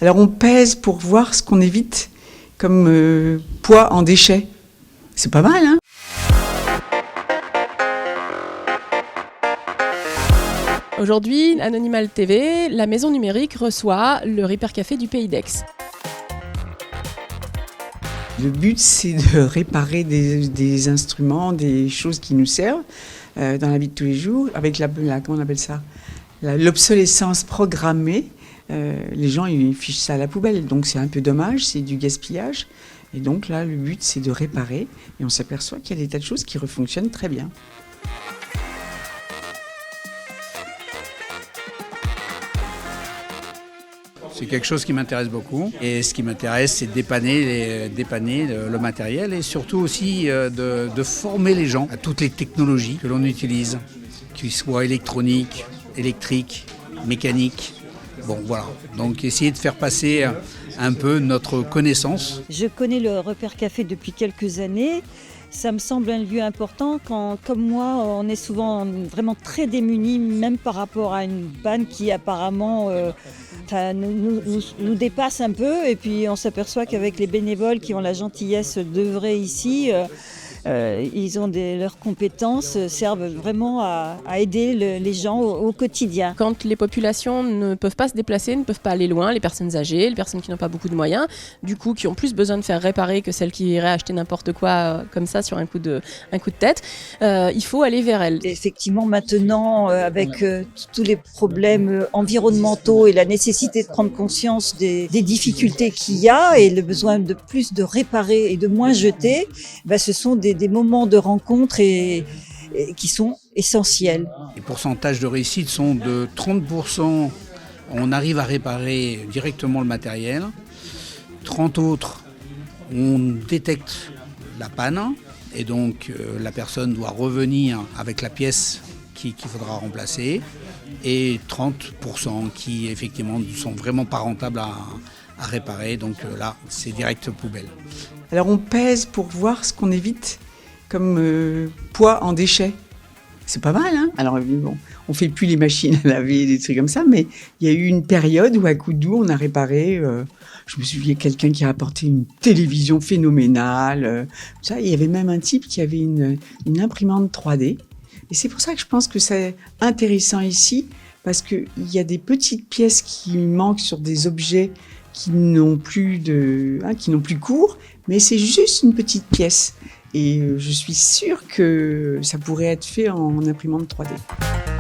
Alors on pèse pour voir ce qu'on évite comme poids en déchets. C'est pas mal, hein? Aujourd'hui, Anonymal TV, la maison numérique reçoit le Repair Café du Pays d'Aix. Le but, c'est de réparer des instruments, des choses qui nous servent dans la vie de tous les jours, avec comment on appelle ça, l'obsolescence programmée. Les gens, ils fichent ça à la poubelle, donc c'est un peu dommage, c'est du gaspillage. Et donc là, le but, c'est de réparer, et on s'aperçoit qu'il y a des tas de choses qui refonctionnent très bien. C'est quelque chose qui m'intéresse beaucoup. Et ce qui m'intéresse, c'est de dépanner le matériel et surtout aussi de former les gens à toutes les technologies que l'on utilise, qu'ils soient électroniques, électriques, mécaniques. Bon, voilà. Donc essayer de faire passer un peu notre connaissance. Je connais le Repair Café depuis quelques années. Ça me semble un lieu important quand, comme moi, on est souvent vraiment très démunis, même par rapport à une panne qui apparemment nous dépasse un peu. Et puis on s'aperçoit qu'avec les bénévoles qui ont la gentillesse d'œuvrer ici, ils ont leurs compétences servent vraiment à aider les gens au quotidien. Quand les populations ne peuvent pas se déplacer, ne peuvent pas aller loin, les personnes âgées, les personnes qui n'ont pas beaucoup de moyens, du coup qui ont plus besoin de faire réparer que celles qui iraient acheter n'importe quoi comme ça sur un coup de tête, il faut aller vers elles. Effectivement, maintenant, avec tous les problèmes environnementaux et la nécessité de prendre conscience des difficultés qu'il y a et le besoin de plus de réparer et de moins jeter, ce sont des moments de rencontre et qui sont essentiels. Les pourcentages de réussite sont de 30%. On arrive à réparer directement le matériel. 30 autres, on détecte la panne et donc la personne doit revenir avec la pièce qu'il faudra remplacer. Et 30% qui effectivement ne sont vraiment pas rentables à réparer. Donc là, c'est direct poubelle. Alors on pèse pour voir ce qu'on évite comme poids en déchets. C'est pas mal, hein? Alors bon, on fait plus les machines à laver, des trucs comme ça, mais il y a eu une période où à coup de doux, on a réparé. Je me souviens quelqu'un qui a apporté une télévision phénoménale. Ça, il y avait même un type qui avait une imprimante 3D. Et c'est pour ça que je pense que c'est intéressant ici, parce qu'il y a des petites pièces qui manquent sur des objets qui n'ont plus cours, mais c'est juste une petite pièce. Et je suis sûre que ça pourrait être fait en imprimante 3D.